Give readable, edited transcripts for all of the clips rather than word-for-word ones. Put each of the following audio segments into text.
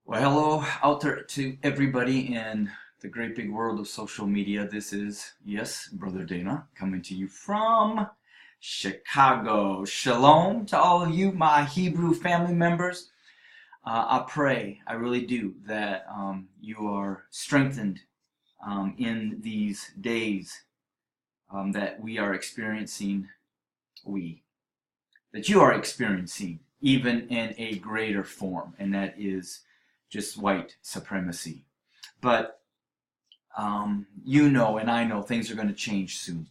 Well, hello out there to everybody in the great big world of social media. This is, yes, Brother Dana coming to you from Chicago. Shalom to all of you, my Hebrew family members. I pray, I really do, that you are strengthened in these days that we are experiencing, that you are experiencing, even in a greater form, and that is just white supremacy. But you know, and I know things are going to change soon.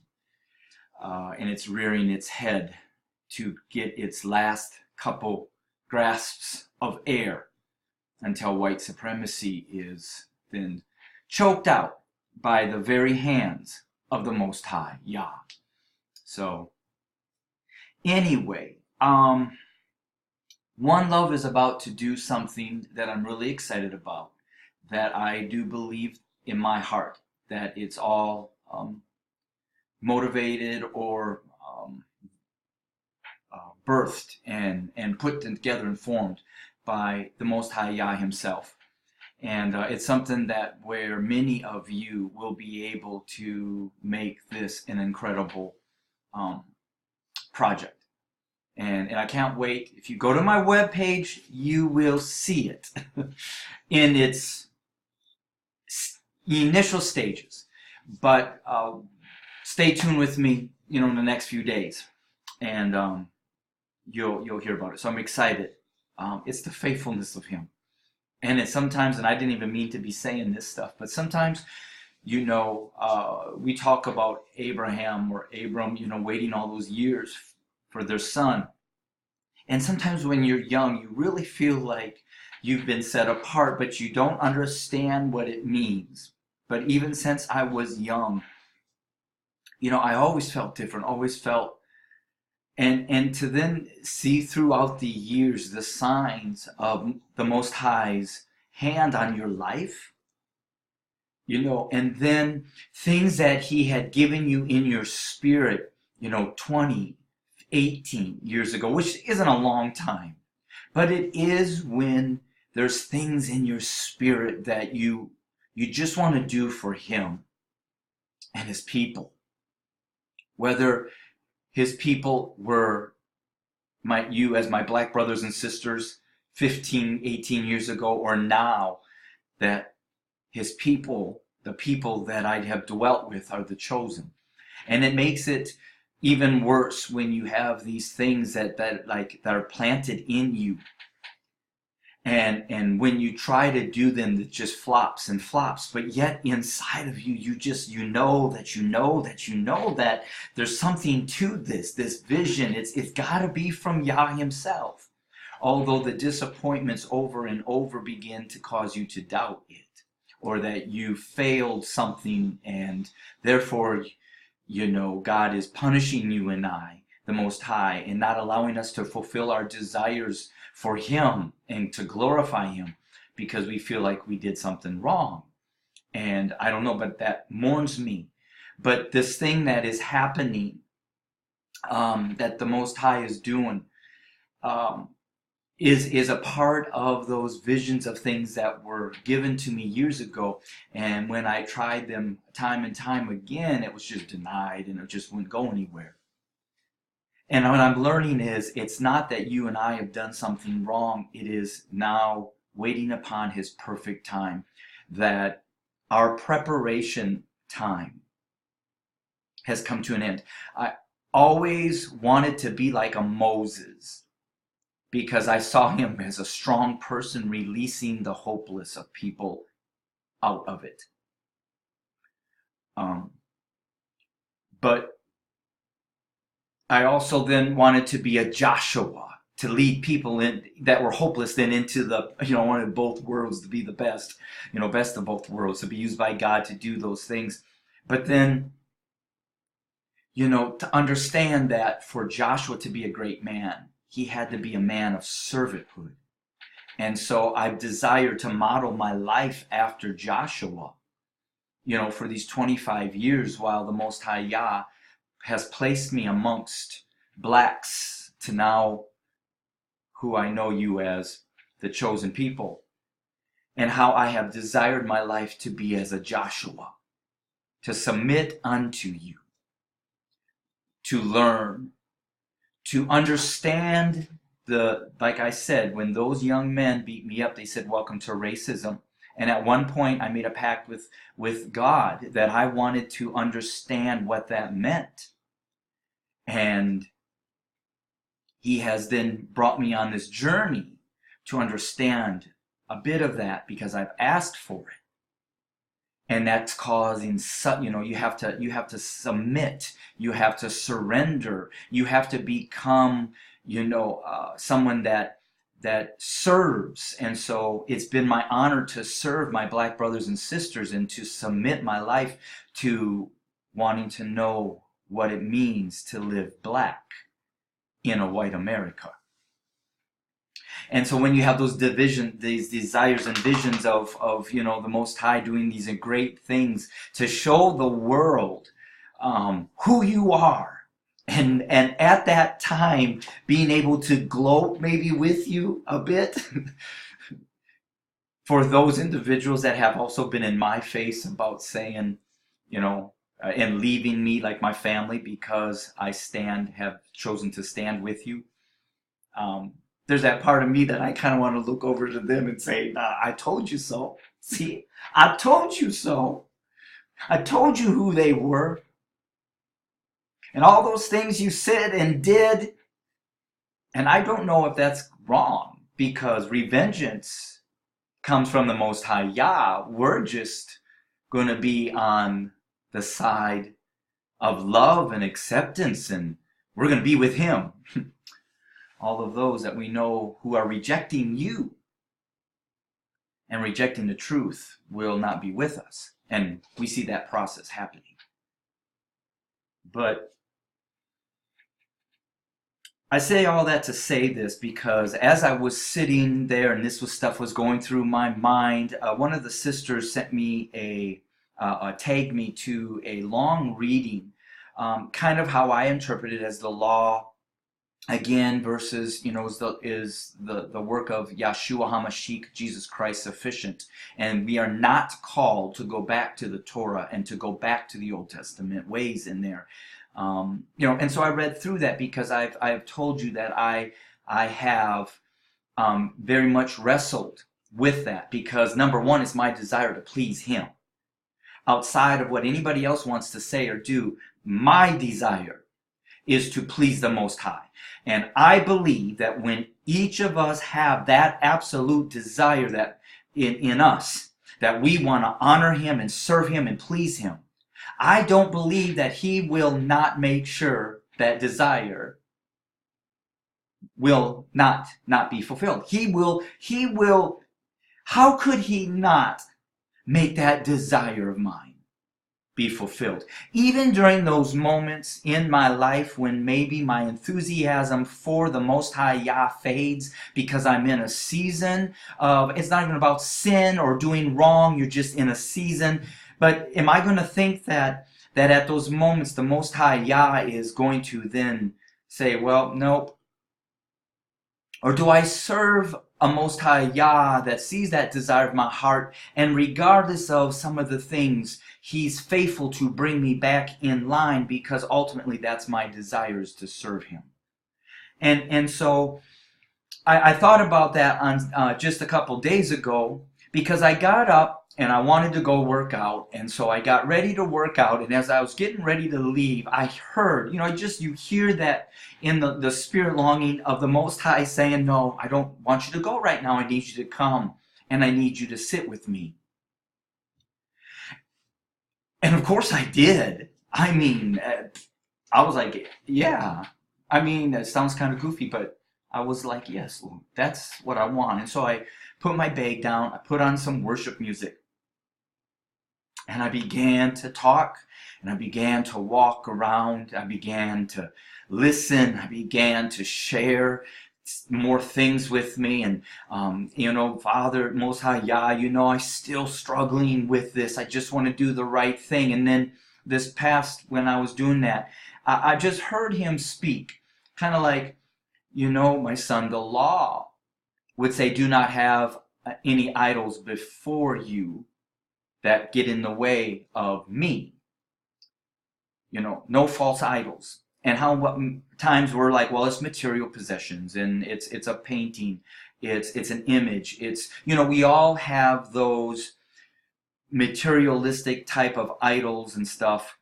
And it's rearing its head to get its last couple grasps of air until white supremacy is then choked out by the very hands of the Most High, Yah. So, anyway, One Love is about to do something that I'm really excited about, that I do believe in my heart that it's all motivated or birthed and put together and formed by the Most High Yah himself. And it's something that where many of you will be able to make this an incredible project. And I can't wait. If you go to my webpage, you will see it in its initial stages. But stay tuned with me, in the next few days, and you'll hear about it. So I'm excited. It's the faithfulness of Him, and it's sometimes, and I didn't even mean to be saying this stuff, but sometimes, we talk about Abraham or Abram, waiting all those years for their son. And sometimes when you're young, you really feel like you've been set apart, but you don't understand what it means. But even since I was young, I always felt different, always felt, and to then see throughout the years the signs of the Most High's hand on your life, and then things that He had given you in your spirit, 20, 18 years ago, which isn't a long time, but it is when there's things in your spirit that you just want to do for Him and His people. Whether His people were you as my black brothers and sisters 15, 18 years ago, or now that His people, the people that I have dwelt with, are the chosen. And it makes it even worse when you have these things that are planted in you, and when you try to do them, it just flops and flops. But yet inside of you, you know that there's something to this vision. It's got to be from Yah himself. Although the disappointments over and over begin to cause you to doubt it, or that you failed something, and therefore, God is punishing you and I, the Most High, and not allowing us to fulfill our desires for Him and to glorify Him because we feel like we did something wrong. And I don't know, but that mourns me. But this thing that is happening, that the Most High is doing, is a part of those visions of things that were given to me years ago. And when I tried them time and time again, it was just denied, and it just wouldn't go anywhere. And what I'm learning is, it's not that you and I have done something wrong. It is now waiting upon His perfect time, that our preparation time has come to an end. I always wanted to be like a Moses, because I saw him as a strong person releasing the hopeless of people out of it. But I also then wanted to be a Joshua, to lead people in that were hopeless then into the, I wanted both worlds to be the best, best of both worlds, to be used by God to do those things. But then, to understand that for Joshua to be a great man, he had to be a man of servanthood. And so I've desired to model my life after Joshua, for these 25 years, while the Most High Yah has placed me amongst blacks, to now who I know you as the chosen people. and how I have desired my life to be as a Joshua, to submit unto you, to learn, to understand like I said, when those young men beat me up, they said, welcome to racism. And at one point, I made a pact with God that I wanted to understand what that meant. And he has then brought me on this journey to understand a bit of that because I've asked for it. And that's causing, you have to submit, you have to surrender, you have to become, someone that serves. And so it's been my honor to serve my black brothers and sisters and to submit my life to wanting to know what it means to live black in a white America. And so when you have these desires and visions of the Most High doing these great things to show the world who you are, and at that time being able to gloat maybe with you a bit for those individuals that have also been in my face about saying, and leaving me like my family because I have chosen to stand with you. There's that part of me that I kind of want to look over to them and say, nah, I told you so. See, I told you so. I told you who they were. And all those things you said and did. And I don't know if that's wrong, because revengeance comes from the Most High Yah. We're just going to be on the side of love and acceptance, and we're going to be with Him. All of those that we know who are rejecting you and rejecting the truth will not be with us. And we see that process happening. But I say all that to say this because as I was sitting there and stuff was going through my mind, one of the sisters sent me tagged me to a long reading, kind of how I interpret it as the law again versus is the work of Yeshua HaMashiach, Jesus Christ sufficient, and we are not called to go back to the Torah and to go back to the Old Testament ways in there. And so I read through that because I've told you that I have very much wrestled with that, because number one, it's my desire to please Him. Outside of what anybody else wants to say or do, my desire is to please the Most High. And I believe that when each of us have that absolute desire that in us, that we want to honor Him and serve Him and please Him, I don't believe that He will not make sure that desire will not be fulfilled. He will, how could He not make that desire of mine be fulfilled? Even during those moments in my life when maybe my enthusiasm for the Most High Yah fades because I'm in a season of, it's not even about sin or doing wrong, you're just in a season. But am I going to think that at those moments the Most High Yah is going to then say, well, nope? Or do I serve a Most High Yah that sees that desire of my heart, and regardless of some of the things, He's faithful to bring me back in line, because ultimately that's my desire, is to serve Him. And so I thought about that on just a couple days ago, because I got up and I wanted to go work out, and so I got ready to work out, and as I was getting ready to leave, I heard, you hear that in the spirit longing of the Most High saying, no, I don't want you to go right now, I need you to come, and I need you to sit with me. And of course I did. I mean, I was like, yeah. I mean, that sounds kind of goofy, but I was like, yes, Lord, that's what I want. And so I put my bag down, I put on some worship music, and I began to talk, and I began to walk around, I began to listen, I began to share more things with me, and Father, Most High Yah, I'm still struggling with this, I just want to do the right thing. And then this past, when I was doing that, I just heard Him speak, kind of like, my son, the law would say, do not have any idols before you that get in the way of me. No false idols. And how what times we're like, well, it's material possessions, and it's a painting, it's an image, it's we all have those materialistic type of idols and stuff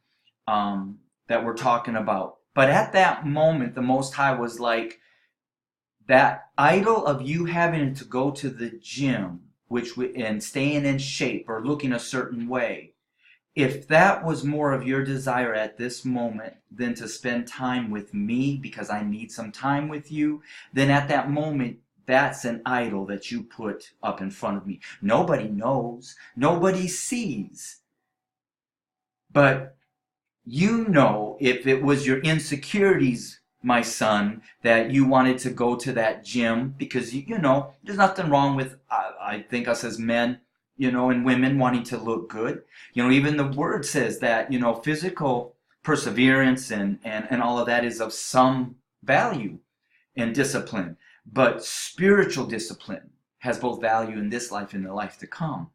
that we're talking about. But at that moment, the Most High was like, that idol of you having to go to the gym, and staying in shape or looking a certain way, if that was more of your desire at this moment than to spend time with me because I need some time with you, then at that moment, that's an idol that you put up in front of me. Nobody knows, nobody sees. But if it was your insecurities, my son, that you wanted to go to that gym because, there's nothing wrong with, I think, us as men, and women wanting to look good. Even the word says that, physical perseverance and all of that is of some value and discipline. But spiritual discipline has both value in this life and the life to come.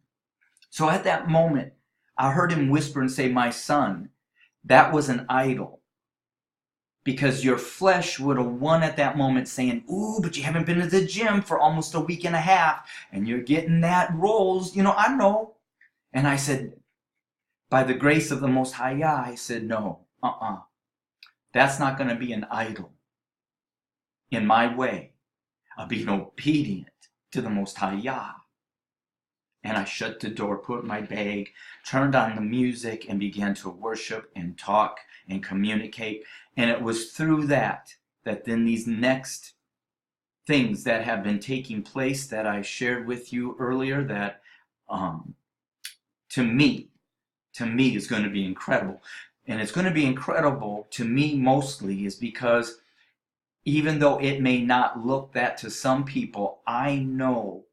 So at that moment, I heard him whisper and say, my son, that was an idol. Because your flesh would have won at that moment saying, ooh, but you haven't been to the gym for almost a week and a half, and you're getting that rolls, I know. And I said, by the grace of the Most High Yah, I said, no, that's not going to be an idol in my way of being obedient to the Most High Yah. And I shut the door, put my bag, turned on the music, and began to worship and talk and communicate. And it was through that then these next things that have been taking place that I shared with you earlier, that to me is going to be incredible. And it's going to be incredible to me mostly is because even though it may not look that to some people, I know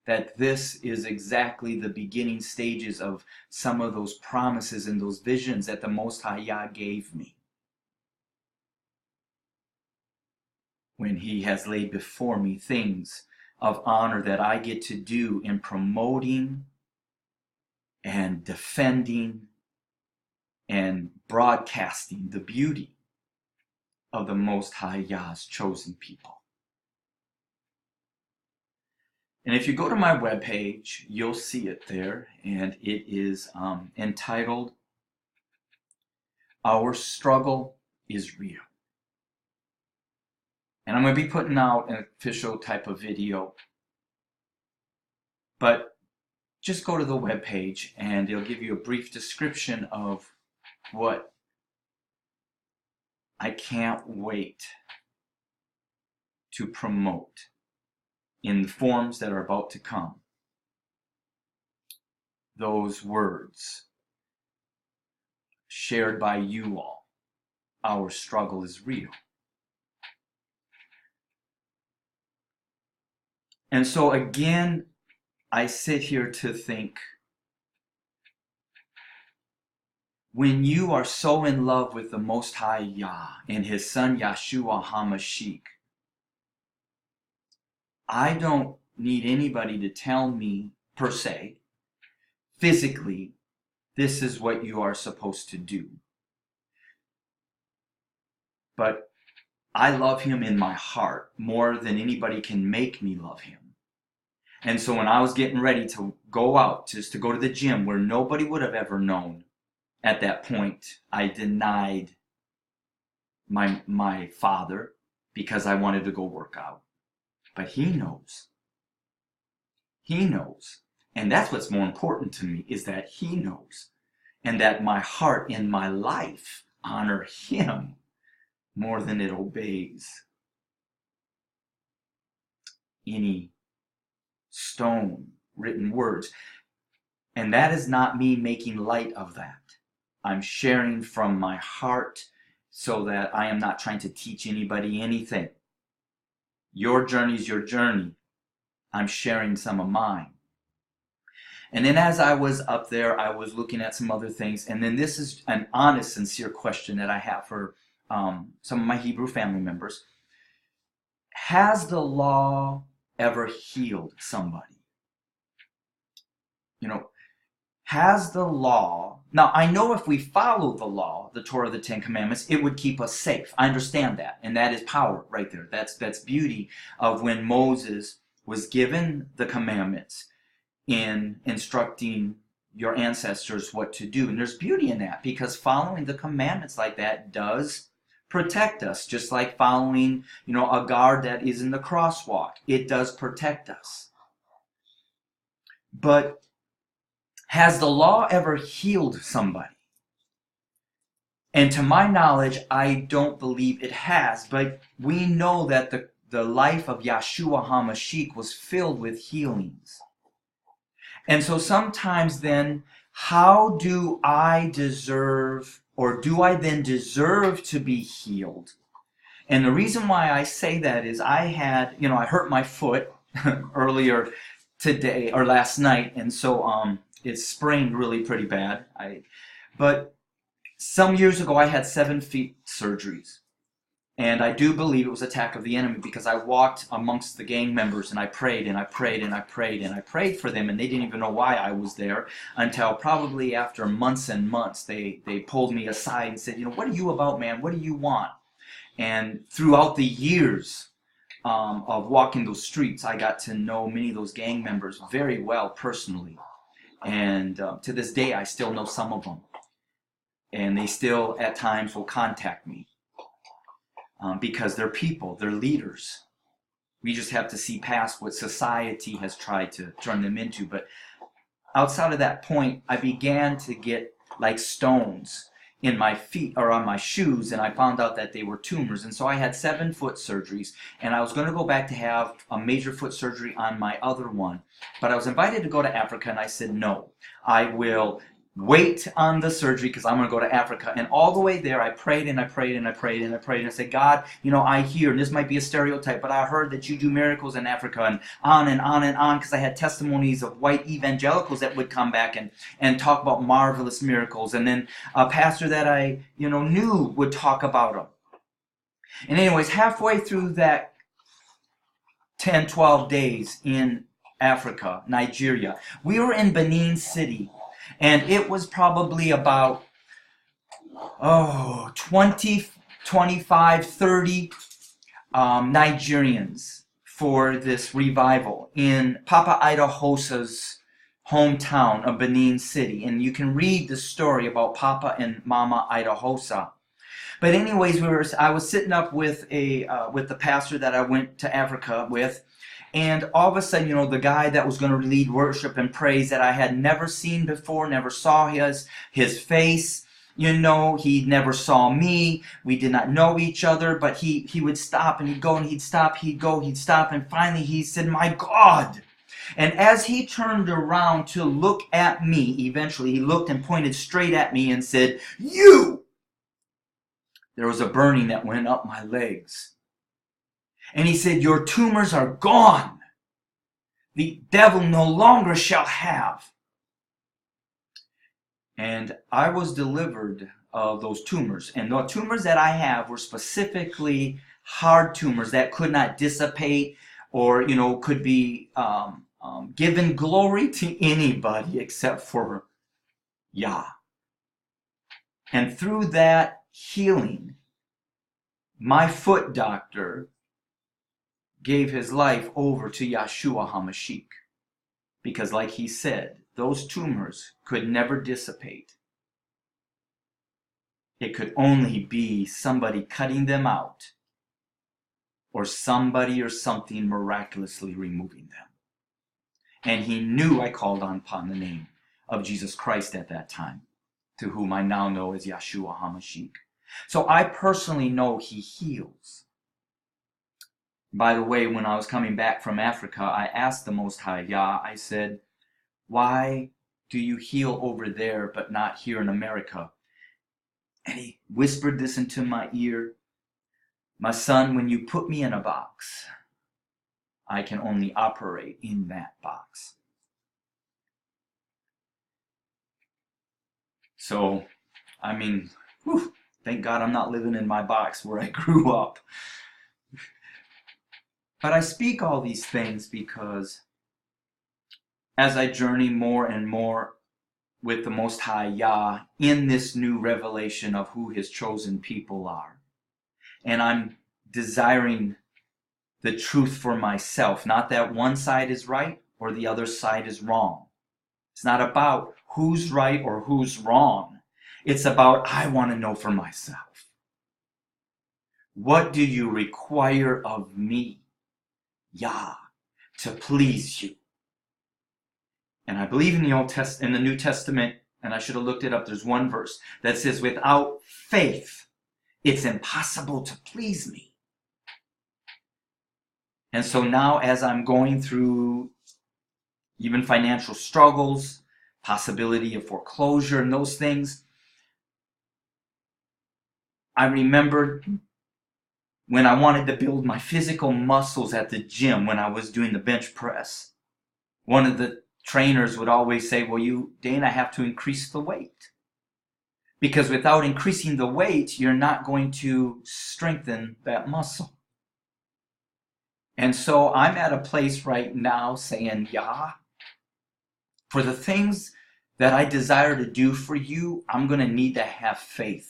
that this is exactly the beginning stages of some of those promises and those visions that the Most High Yah gave me, when He has laid before me things of honor that I get to do in promoting and defending and broadcasting the beauty of the Most High Yah's chosen people. And if you go to my webpage, you'll see it there, and it is entitled, Our Struggle is Real. And I'm going to be putting out an official type of video, but just go to the webpage and it'll give you a brief description of what I can't wait to promote in the forms that are about to come. Those words shared by you all. Our struggle is real. And so again, I sit here to think, when you are so in love with the Most High Yah and His Son Yahshua HaMashiach, I don't need anybody to tell me, per se, physically, this is what you are supposed to do. But I love Him in my heart more than anybody can make me love Him. And so when I was getting ready to go out, just to go to the gym where nobody would have ever known, at that point, I denied my father because I wanted to go work out. But He knows. He knows. And that's what's more important to me, is that He knows. And that my heart and my life honor Him more than it obeys any stone written words. And that is not me making light of that. I'm sharing from my heart so that I am not trying to teach anybody anything. Your journey is your journey. I'm sharing some of mine. And then as I was up there, I was looking at some other things. And then this is an honest, sincere question that I have for some of my Hebrew family members. Has the law ever healed somebody? you know, has the law, now I know if we follow the law, the Torah, the Ten Commandments, it would keep us safe. I understand that, and that is power right there. That's beauty of when Moses was given the commandments in instructing your ancestors what to do. And there's beauty in that, because following the commandments like that does protect us, just like following, a guard that is in the crosswalk. It does protect us. But has the law ever healed somebody? And to my knowledge, I don't believe it has. But we know that the life of Yeshua HaMashiach was filled with healings. And so sometimes then, how do I deserve, or do I then deserve to be healed? And the reason why I say that is I hurt my foot earlier today, or last night, and so it's sprained really pretty bad. But some years ago I had 7 feet surgeries. And I do believe it was an attack of the enemy, because I walked amongst the gang members and I prayed and I prayed and I prayed and I prayed for them, and they didn't even know why I was there until probably after months and months they pulled me aside and said, what are you about, man? What do you want? And throughout the years of walking those streets, I got to know many of those gang members very well personally. And to this day, I still know some of them. And they still, at times, will contact me. Because they're people, they're leaders. We just have to see past what society has tried to turn them into. But outside of that point, I began to get like stones in my feet or on my shoes, and I found out that they were tumors. And so I had 7 foot surgeries, and I was going to go back to have a major foot surgery on my other one. But I was invited to go to Africa, and I said, no, I will wait on the surgery because I'm going to go to Africa. And all the way there, I prayed and I prayed and I prayed and I prayed and I said, God, I hear, and this might be a stereotype, but I heard that you do miracles in Africa, and on and on and on, because I had testimonies of white evangelicals that would come back and talk about marvelous miracles. And then a pastor that I knew would talk about them. And anyways, halfway through that 10, 12 days in Africa, Nigeria, we were in Benin City. And it was probably about 20, 25, 30 Nigerians for this revival in Papa Idahosa's hometown of Benin City. And you can read the story about Papa and Mama Idahosa. But anyways, I was sitting up with the pastor that I went to Africa with. And all of a sudden, the guy that was going to lead worship and praise that I had never seen before, never saw his face, he never saw me. We did not know each other, but he would stop and he'd go and he'd stop, he'd go, he'd stop. And finally he said, my God. And as he turned around to look at me, eventually he looked and pointed straight at me and said, you! There was a burning that went up my legs. And he said, your tumors are gone. The devil no longer shall have. And I was delivered of those tumors. And the tumors that I have were specifically hard tumors that could not dissipate or, could be given glory to anybody except for Yah. And through that healing, my foot doctor gave his life over to Yeshua HaMashiach. Because like he said, those tumors could never dissipate. It could only be somebody cutting them out, or somebody or something miraculously removing them. And he knew I called upon the name of Jesus Christ at that time, to whom I now know as Yeshua HaMashiach. So I personally know he heals. By the way, when I was coming back from Africa, I asked the Most High Yah, I said, why do you heal over there but not here in America? And he whispered this into my ear, my son, when you put me in a box, I can only operate in that box. So, thank God I'm not living in my box where I grew up. But I speak all these things because as I journey more and more with the Most High Yah in this new revelation of who his chosen people are. And I'm desiring the truth for myself, not that one side is right or the other side is wrong. It's not about who's right or who's wrong. It's about, I want to know for myself. What do you require of me, Yah, to please you? And I believe in the New Testament, and I should have looked it up, there's one verse that says, without faith, it's impossible to please me. And so now as I'm going through even financial struggles, possibility of foreclosure and those things, I remembered when I wanted to build my physical muscles at the gym when I was doing the bench press. One of the trainers would always say, well, Dane, I have to increase the weight. Because without increasing the weight, you're not going to strengthen that muscle. And so I'm at a place right now saying, Yah, for the things that I desire to do for you, I'm going to need to have faith.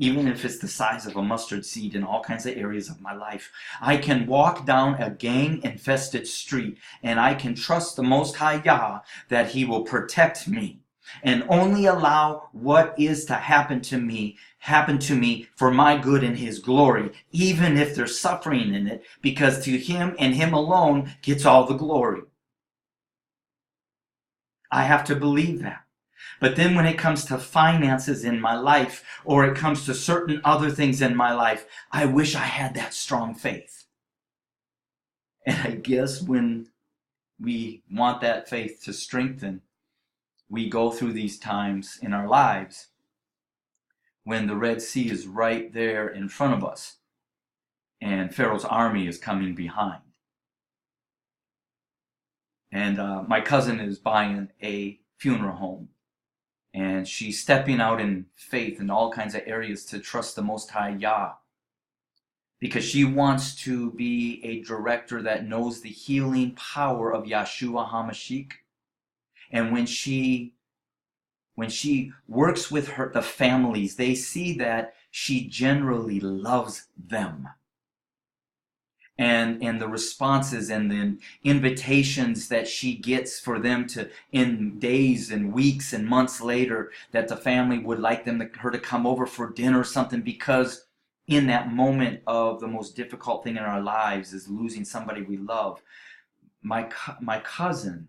Even if it's the size of a mustard seed in all kinds of areas of my life. I can walk down a gang-infested street and I can trust the Most High Yah that he will protect me and only allow what is to happen to me for my good and his glory, even if there's suffering in it, because to him and him alone gets all the glory. I have to believe that. But then when it comes to finances in my life, or it comes to certain other things in my life, I wish I had that strong faith. And I guess when we want that faith to strengthen, we go through these times in our lives when the Red Sea is right there in front of us and Pharaoh's army is coming behind. And my cousin is buying a funeral home. And she's stepping out in faith in all kinds of areas to trust the Most High Yah. Because she wants to be a director that knows the healing power of Yeshua HaMashiach. And when she works with the families, they see that she generally loves them. And the responses and the invitations that she gets for them to, in days and weeks and months later, that the family would like her to come over for dinner or something, because in that moment of the most difficult thing in our lives is losing somebody we love, my cousin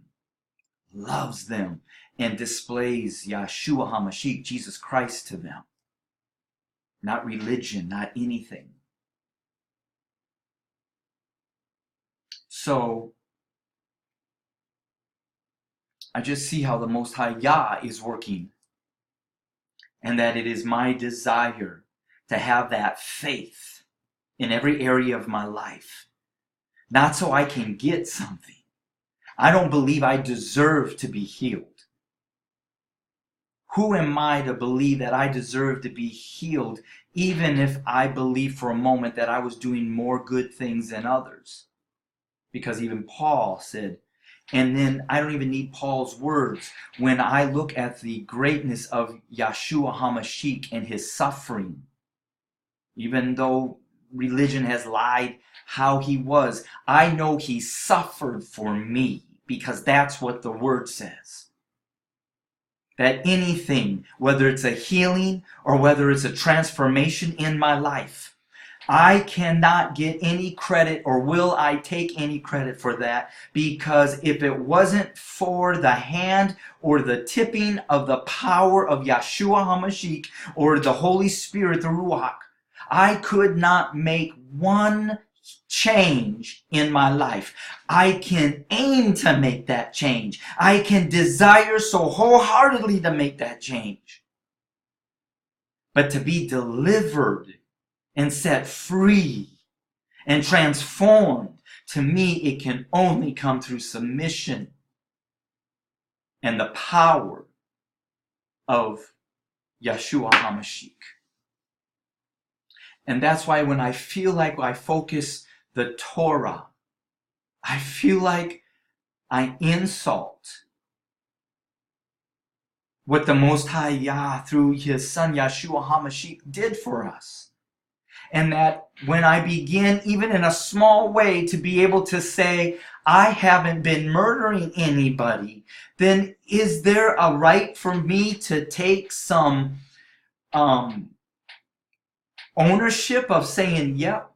loves them and displays Yeshua HaMashiach, Jesus Christ, to them. Not religion, not anything. So I just see how the Most High Yah is working, and that it is my desire to have that faith in every area of my life. Not so I can get something. I don't believe I deserve to be healed. Who am I to believe that I deserve to be healed, even if I believe for a moment that I was doing more good things than others? Because even Paul said, and then I don't even need Paul's words. When I look at the greatness of Yeshua HaMashiach and his suffering, even though religion has lied how he was, I know he suffered for me, because that's what the word says. That anything, whether it's a healing or whether it's a transformation in my life, I cannot get any credit, or will I take any credit for that, because if it wasn't for the hand or the tipping of the power of Yeshua HaMashiach or the Holy Spirit, the Ruach, I could not make one change in my life. I can aim to make that change. I can desire so wholeheartedly to make that change. But to be delivered and set free and transformed, to me, it can only come through submission and the power of Yeshua HaMashiach. And that's why when I feel like I focus the Torah, I feel like I insult what the Most High Yah through His Son Yeshua HaMashiach did for us. And that when I begin, even in a small way, to be able to say, I haven't been murdering anybody, then is there a right for me to take some ownership of saying, yep?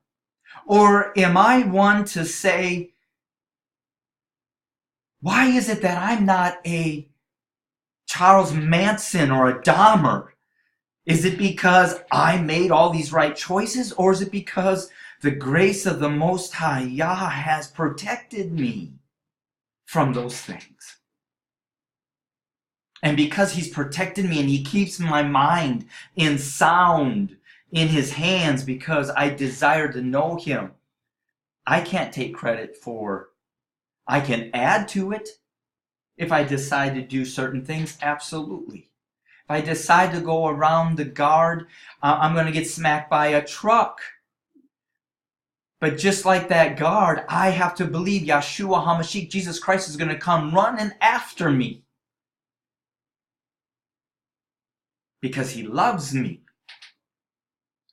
Or am I one to say, why is it that I'm not a Charles Manson or a Dahmer? Is it because I made all these right choices, or is it because the grace of the Most High Yah has protected me from those things? And because He's protected me and He keeps my mind in sound in His hands because I desire to know Him, I can't take credit for. I can add to it if I decide to do certain things, absolutely. If I decide to go around the guard, I'm going to get smacked by a truck. But just like that guard, I have to believe Yeshua HaMashiach, Jesus Christ, is going to come running after me. Because He loves me.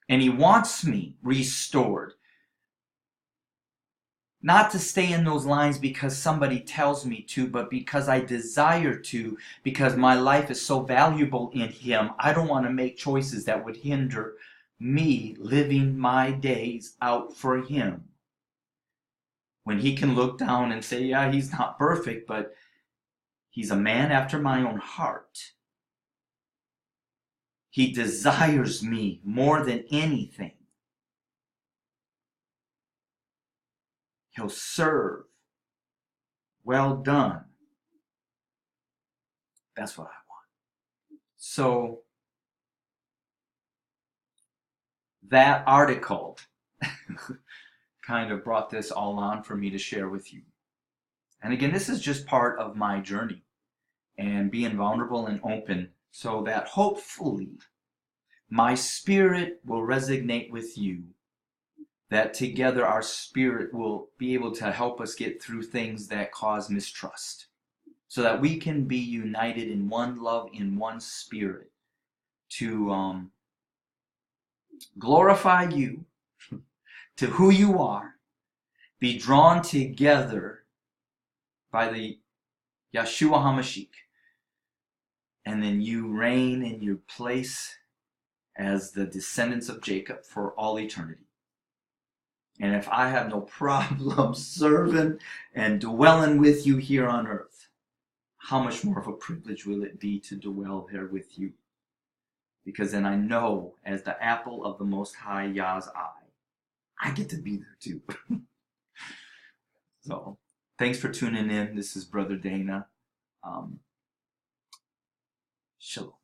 And He wants me restored. Not to stay in those lines because somebody tells me to, but because I desire to, because my life is so valuable in Him. I don't want to make choices that would hinder me living my days out for Him. When He can look down and say, yeah, He's not perfect, but He's a man after my own heart. He desires me more than anything. He'll serve. Well done. That's what I want. So that article kind of brought this all on for me to share with you. And again, this is just part of my journey and being vulnerable and open so that hopefully my spirit will resonate with you, that together our spirit will be able to help us get through things that cause mistrust, so that we can be united in one love, in one spirit, to glorify you, to who you are, be drawn together by the Yeshua HaMashiach, and then you reign in your place as the descendants of Jacob for all eternity. And if I have no problem serving and dwelling with you here on earth, how much more of a privilege will it be to dwell there with you? Because then I know, as the apple of the Most High Yah's eye, I get to be there too. So, thanks for tuning in. This is Brother Dana. Shalom.